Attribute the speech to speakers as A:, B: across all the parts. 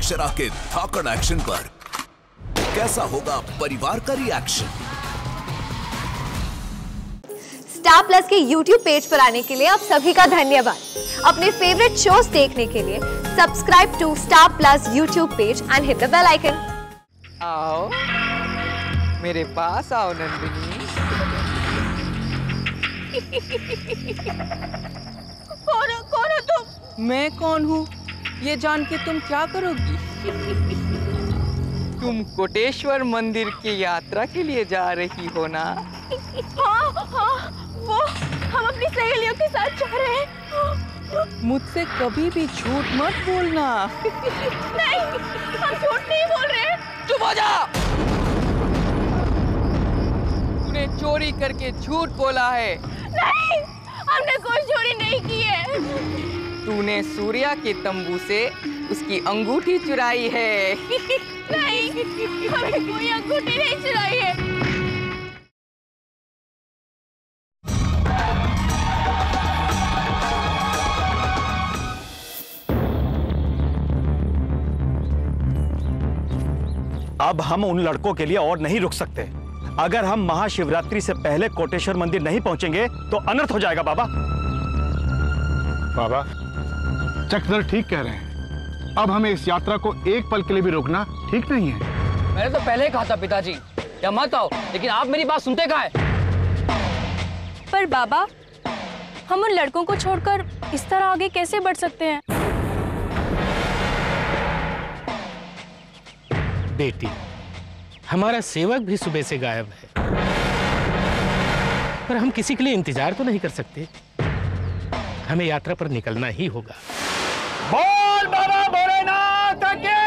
A: अक्षरा के धाकड़ एक्शन पर कैसा होगा परिवार का रिएक्शन?
B: स्टार प्लस के YouTube पेज पर आने के लिए आप सभी का धन्यवाद। अपने फेवरेट शोज देखने के लिए subscribe to Star Plus YouTube page and hit the bell icon.
C: आओ मेरे पास आओ नंदिनी।
B: कौन हो तुम?
C: मैं कौन हूँ ये जान के तुम क्या करोगी? तुम कोटेश्वर मंदिर की यात्रा के लिए जा रही हो ना?
B: हाँ, वो हम अपनी सहेलियों के साथ जा रहे हैं।
C: मुझसे कभी भी झूठ मत बोलना।
B: नहीं, हम झूठ नहीं बोल रहे।
C: चुप हो जा। तूने चोरी करके झूठ बोला है।
B: नहीं, हमने कोई चोरी नहीं की है।
C: तूने सूर्या के तंबू से उसकी अंगूठी चुराई है।
B: नहीं, हमने कोई अंगूठी नहीं चुराई है।
D: अब हम उन लड़कों के लिए और नहीं रुक सकते। अगर हम महाशिवरात्रि से पहले कोटेश्वर मंदिर नहीं पहुंचेंगे तो अनर्थ हो जाएगा। बाबा
E: चक्रधर ठीक कह रहे हैं। अब हमें इस यात्रा को एक पल के लिए भी रोकना ठीक नहीं है।
F: मैंने तो पहले ही कहा था पिताजी, या मत आओ, लेकिन आप मेरी बात सुनते कहाँ हैं?
G: पर बाबा, हम उन लड़कों को छोड़कर इस तरह आगे कैसे बढ़ सकते हैं?
H: बेटी, हमारा सेवक भी सुबह से गायब है, पर हम किसी के लिए इंतजार तो नहीं कर सकते। हमें यात्रा पर निकलना ही होगा।
D: बोल बाबा भोलेनाथ की जय।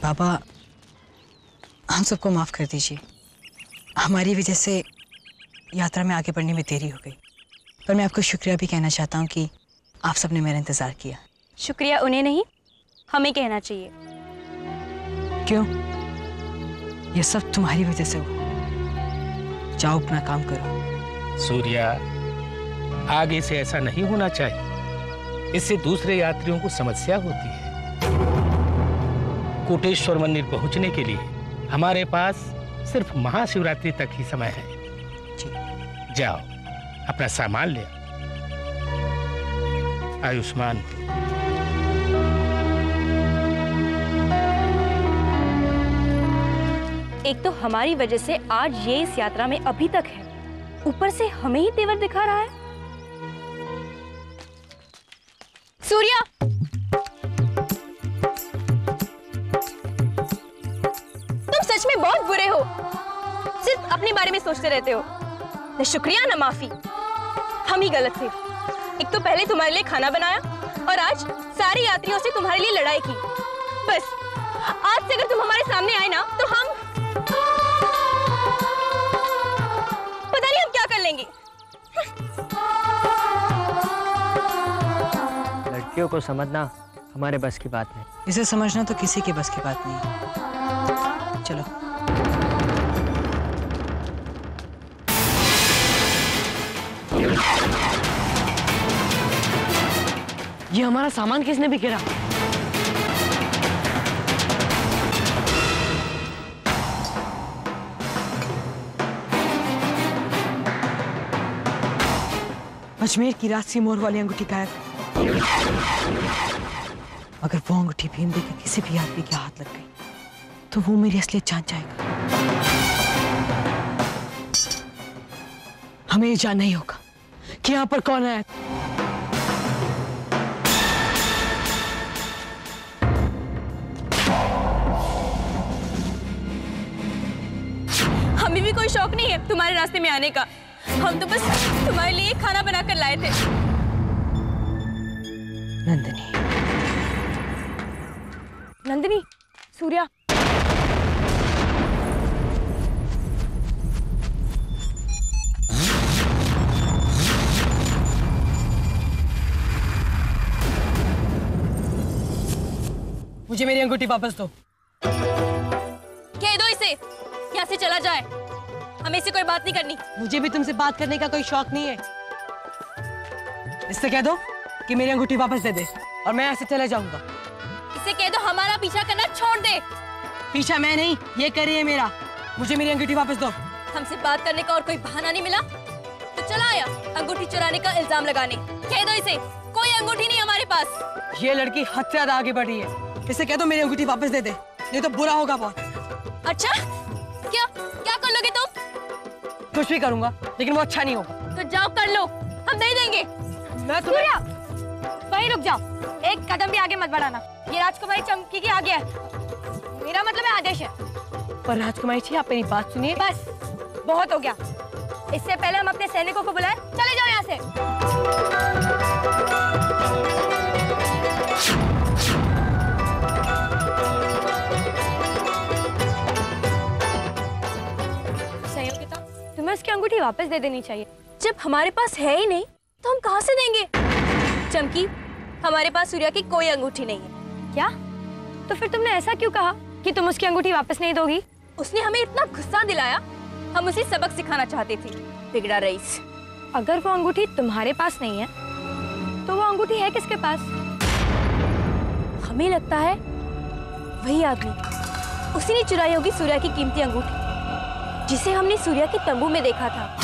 I: बाबा, हम सबको माफ कर दीजिए। हमारी वजह से यात्रा में आगे बढ़ने में देरी हो गई, पर मैं आपको शुक्रिया भी कहना चाहता हूँ कि आप सबने मेरा इंतजार किया।
G: शुक्रिया उन्हें नहीं, हमें कहना चाहिए।
I: क्यों? ये सब तुम्हारी वजह से हुआ। जाओ अपना काम करो।
H: सूर्या, आगे से ऐसा नहीं होना चाहिए। इससे दूसरे यात्रियों को समस्या होती है। कोटेश्वर मंदिर पहुंचने के लिए हमारे पास सिर्फ महाशिवरात्रि तक ही समय है। जाओ, अपना सामान ले आओ। आयुष्मान।
G: एक तो हमारी वजह से आज ये इस यात्रा में अभी तक है, ऊपर से हमें ही तेवर दिखा रहा है। सूर्या, सोचते रहते हो? न शुक्रिया न माफी। हम ही गलत थे। एक तो पहले तुम्हारे लिए खाना बनाया और आज सारे यात्रियों से तुम्हारे लिए लड़ाई की। बस आज से अगर तुम हमारे सामने आए ना तो हम पता नहीं हम क्या कर लेंगे।
J: लड़कियों को समझना हमारे बस की बात नहीं।
I: इसे समझना तो किसी के बस की बात नहीं है। चलो।
J: ये हमारा सामान किसने बिखेरा?
I: अजमेर की राजसी मोर वाली अंगूठी गायब है। अगर वो अंगूठी भीम देकर किसी भी आदमी के हाथ लग गई तो वो मेरी असलियत जान जाएगा। हमें ये जानना ही होगा कि यहाँ पर कौन है।
G: हमें भी कोई शौक नहीं है तुम्हारे रास्ते में आने का। हम तो बस तुम्हारे लिए खाना बनाकर लाए थे।
I: नंदिनी।
G: नंदिनी, सूर्या।
I: मुझे मेरी अंगूठी वापस दो।
G: कह दो इसे यहाँ से चला जाए। हमें इससे कोई बात नहीं करनी।
I: मुझे भी तुमसे बात करने का कोई शौक नहीं है। इससे कह दो कि मेरी अंगूठी वापस दे दे और मैं ऐसे चले जाऊंगा।
G: इसे कह दो हमारा पीछा करना छोड़ दे।
I: पीछा मैं नहीं, ये कर रही है मेरा। मुझे मेरी अंगूठी वापस दो।
G: हमसे बात करने का और कोई बहाना नहीं मिला तो चला आया अंगूठी चुराने का इल्जाम लगाने। कह दो इसे कोई अंगूठी नहीं हमारे पास।
I: ये लड़की हद से ज्यादा आगे बढ़ रही है। इसे कह दो मेरी अंगूठी वापस दे दे, नहीं तो बुरा होगा बहुत।
G: अच्छा, क्या क्या कर लोगे तुम?
I: कुछ भी करूंगा लेकिन वो अच्छा नहीं होगा।
G: तो जाओ कर लो, हम नहीं देंगे।
I: मैं
G: सूर्या, वहीं रुक जाओ। एक कदम भी आगे मत बढ़ाना। ये राजकुमारी चमकी की आगे है। मेरा मतलब है आदेश है।
I: पर राजकुमारी जी आप मेरी बात सुनिए।
G: बस बहुत हो गया। इससे पहले हम अपने सैनिकों को बुलाएं। चले जाओ यहाँ से। तुम्हें उसकी अंगूठी वापस दे देनी चाहिए। जब हमारे पास है ही नहीं तो हम कहाँ से देंगे? चमकी, हमारे पास सूर्या की कोई अंगूठी नहीं है। क्या? तो फिर तुमने ऐसा क्यों कहा कि तुम उसकी अंगूठी वापस नहीं दोगी? उसने हमें इतना गुस्सा दिलाया, हम उसे सबक सिखाना चाहते थे। बिगड़ा रईस। अगर वो अंगूठी तुम्हारे पास नहीं है तो वो अंगूठी है किसके पास? हमें लगता है वही आदमी, उसी ने चुराई होगी सूर्या की कीमती अंगूठी जिसे हमने सूर्या के तंबू में देखा था।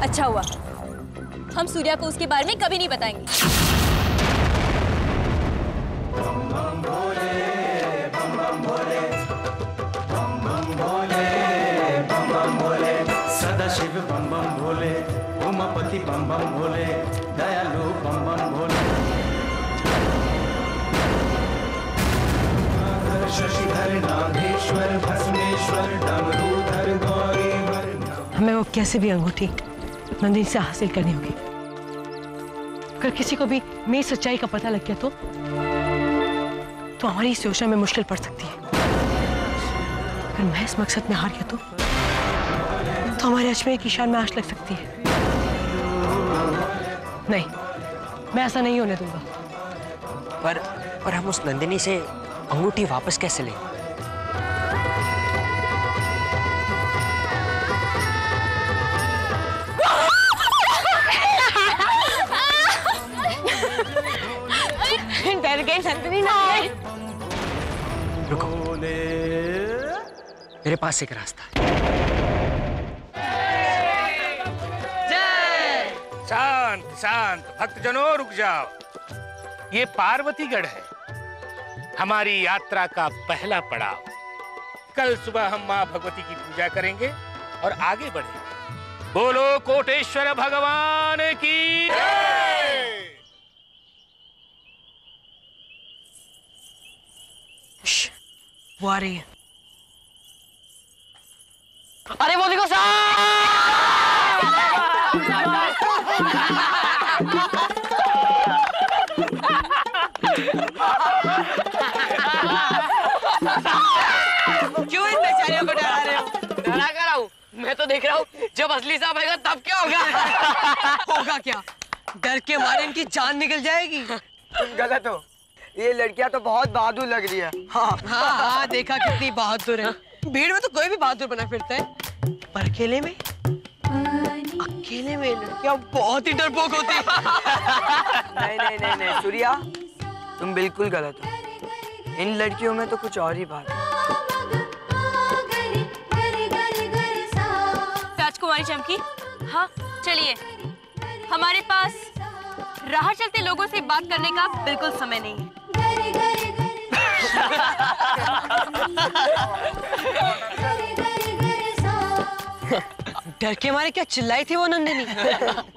G: अच्छा हुआ, हम सूर्या को उसके बारे में कभी नहीं बताएंगे।
K: सदाशिव बम बम भोले, उमापति बम बम भोले, दयालु बम बम भोले, शशिधर नागेश्वर भस्मेश्वर डमरूधर गौरीवर।
I: हमें वो कैसे भी अंगूठी नंदिनी से हासिल करनी होगी। अगर किसी को भी मेरी सच्चाई का पता लग गया तो हमारी इस योजना में मुश्किल पड़ सकती है। अगर मैं इस मकसद में हार गया तो हमारे अजमेर की शान में आंच लग सकती है। नहीं, मैं ऐसा नहीं होने दूंगा।
J: पर हम उस नंदिनी से अंगूठी वापस कैसे लें?
I: डर गई नंदिनी ना।
J: रुको, मेरे पास एक रास्ता है।
H: शांत शांत भक्तजनों, रुक जाओ। ये पार्वतीगढ़ है, हमारी यात्रा का पहला पड़ाव। कल सुबह हम मां भगवती की पूजा करेंगे और आगे बढ़ेंगे। बोलो कोटेश्वर भगवान की जय।
J: वो आ रही है।
F: अरे वो देखो
J: क्यों इन बेचारियों को डरा रहे हो?
F: डरा कर आऊं? मैं तो देख रहा हूँ जब असली सांप आएगा तब क्या होगा।
J: होगा क्या? डर के मारे इनकी जान निकल जाएगी।
L: तुम गलत हो, ये लड़कियां तो बहुत बहादुर लग रही है।
J: हाँ हाँ, देखा कितनी बहादुर है। भीड़ में तो कोई भी बहादुर बना फिरता है, पर अकेले में लड़कियां बहुत ही डरपोक होती है।
L: नहीं नहीं नहीं नहीं सूर्या, तुम बिल्कुल गलत हो। इन लड़कियों में तो कुछ और ही बात है।
G: राजकुमारी चमकी, हाँ चलिए, हमारे पास राह चलते लोगों से बात करने का बिल्कुल समय नहीं है।
J: डर के मारे क्या चिल्लाई थी वो नंदिनी?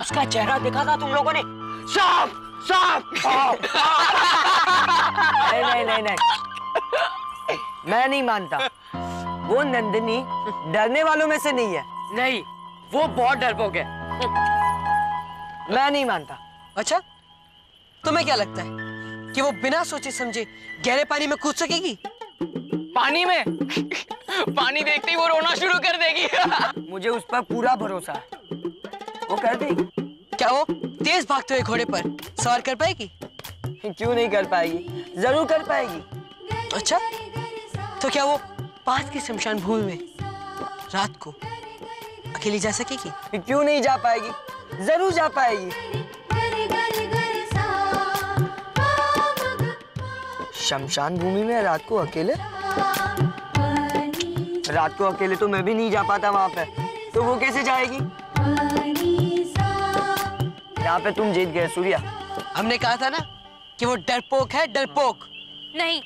L: उसका चेहरा देखा था तुम लोगों ने? सांप सांप। नहीं नहीं नहीं नहीं, मैं नहीं मानता। वो नंदिनी डरने वालों में से नहीं है।
J: नहीं, वो बहुत डरपोक है।
L: मैं नहीं मानता।
J: अच्छा, तुम्हें क्या लगता है कि वो बिना सोचे समझे गहरे पानी में कूद सकेगी?
F: पानी में? पानी देखते ही वो रोना शुरू कर देगी।
L: मुझे उस पर पूरा भरोसा है, वो कर देगी।
J: क्या वो तेज भागते हुए घोड़े पर सवार कर पाएगी?
L: क्यों नहीं कर पाएगी, जरूर कर पाएगी।
J: अच्छा, तो क्या वो पास की शमशान भूमि में रात को अकेली जा सकेगी?
L: क्यों नहीं जा पाएगी, जरूर जा पाएगी। शमशान भूमि में रात को अकेले? रात को अकेले तो मैं भी नहीं जा पाता वहां पे, तो वो कैसे जाएगी? यहाँ पे तुम जीत गए सूर्या।
J: हमने कहा था ना कि वो डरपोक है, डरपोक।
G: नहीं,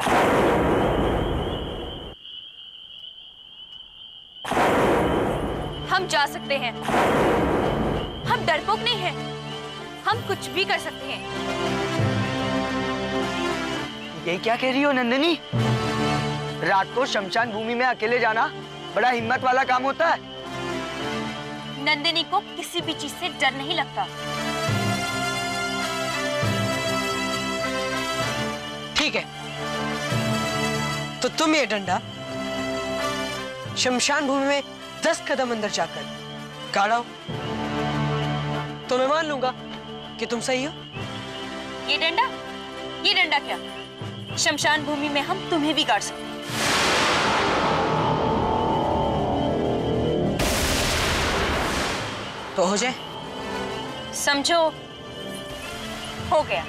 G: हम जा सकते हैं। हम डरपोक नहीं हैं, हम कुछ भी कर सकते हैं।
L: ये क्या कह रही हो नंदिनी? रात को शमशान भूमि में अकेले जाना बड़ा हिम्मत वाला काम होता है।
G: नंदिनी को किसी भी चीज से डर नहीं लगता।
J: ठीक है, तो तुम ये डंडा शमशान भूमि में 10 कदम अंदर जाकर गाड़ो, तो मैं मान लूंगा कि तुम सही हो।
G: ये डंडा क्या? शमशान भूमि में हम तुम्हें भी गाड़ सकते हैं।
J: तो हो जाए?
G: समझो, हो गया।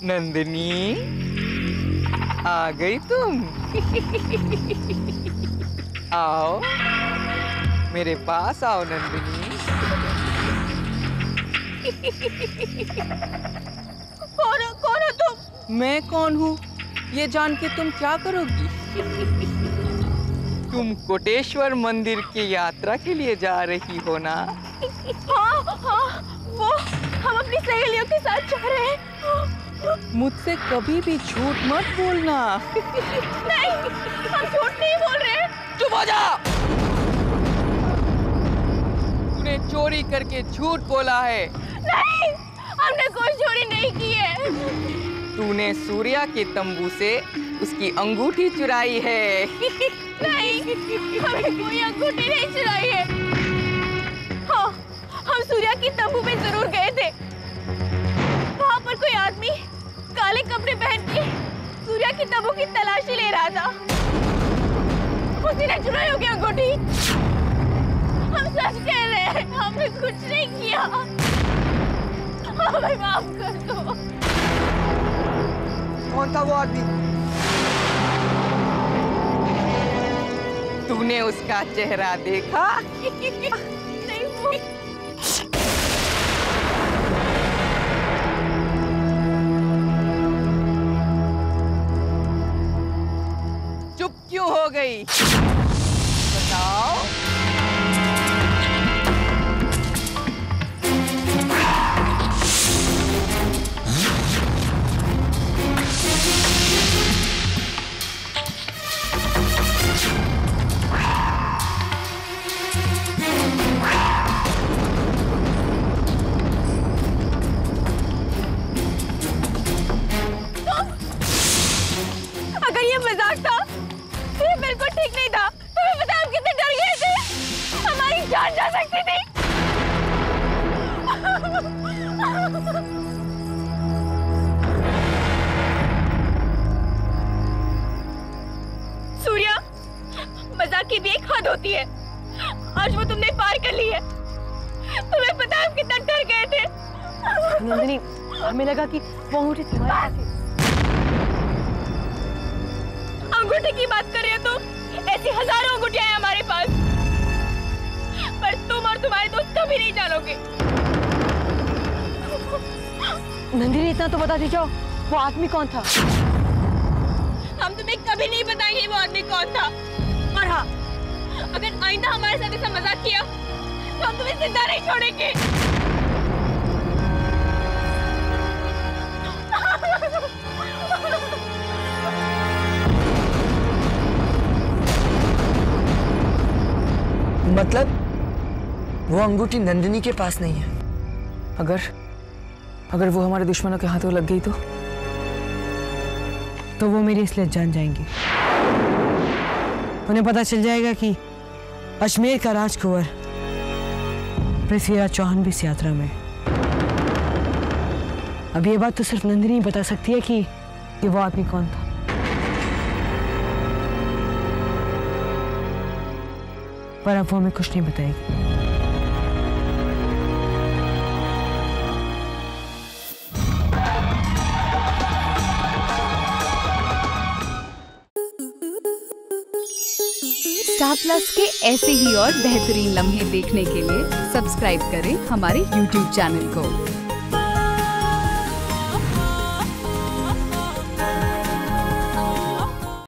C: नंदिनी, आ गई तुम। आओ, मेरे पास आओ नंदिनी।
G: कौन हो तुम?
C: मैं कौन हूँ ये जान के तुम क्या करोगी? तुम कोटेश्वर मंदिर की यात्रा के लिए जा रही हो ना?
G: हाँ, वो हम अपनी सहेलियों के साथ जा रहे हैं।
C: मुझसे कभी भी झूठ मत बोलना।
G: नहीं, हम झूठ नहीं बोल रहे।
C: चुप हो जा। तूने चोरी करके झूठ बोला है।
G: नहीं, हमने कोई चोरी नहीं की है।
C: तूने सूर्या के तंबू से उसकी अंगूठी चुराई है।
G: नहीं, हमने कोई अंगूठी नहीं चुराई है। हाँ, हम सूर्या की तंबू में जरूर गए थे। वहाँ पर कोई आदमी काले कपड़े पहन के सूर्या की तंबू की तलाशी ले रहा था। उसी ने चुराई होगी अंगूठी। हम सच कह रहे हैं, हमने कुछ नहीं किया। हमें माफ कर दो।
L: कौन था वो आदमी?
C: तूने उसका चेहरा देखा?
G: नहीं, वो
C: चुप क्यों हो गई? बताओ।
G: अगर ये मजाक था, तो ये बिल्कुल ठीक नहीं था। तुम्हें पता है हम कितने डर गए थे? हमारी जान जा सकती थी। सूर्या, मजाक की भी एक हद होती है। आज वो तुमने पार कर ली है। तुम्हें पता है हम कितना डर गए थे।
J: नंदिनी, हमें लगा कि वो अंगूठी तुम्हारे पास है।
G: अंगूठी की बात कर रहे हो तो ऐसी हजारों अंगूठियां हैं हमारे पास, पर तुम और तुम्हारे दोस्त कभी नहीं जानोगे।
J: नंदिनी, इतना तो बता दीजिए, वो आदमी कौन था?
G: हम तुम्हें कभी नहीं बताएंगे वो आदमी कौन था। और हाँ, अगर आइंदा हमारे साथ ऐसा मजाक किया तो हम तुम्हें जिंदा नहीं छोड़ेंगे।
L: मतलब वो अंगूठी नंदिनी के पास नहीं है।
J: अगर वो हमारे दुश्मनों के हाथों लग गई तो वो मेरी इसलिए जान जाएंगी। उन्हें पता चल जाएगा कि अजमेर का राजकुंवर पृथ्वीराज चौहान भी इस यात्रा में। अब ये बात तो सिर्फ नंदिनी बता सकती है कि वो आदमी कौन था। पर अब वो हमें कुछ नहीं बताएगी।
M: स्टार प्लस के ऐसे ही और बेहतरीन लम्हे देखने के लिए सब्सक्राइब करें हमारे YouTube चैनल को।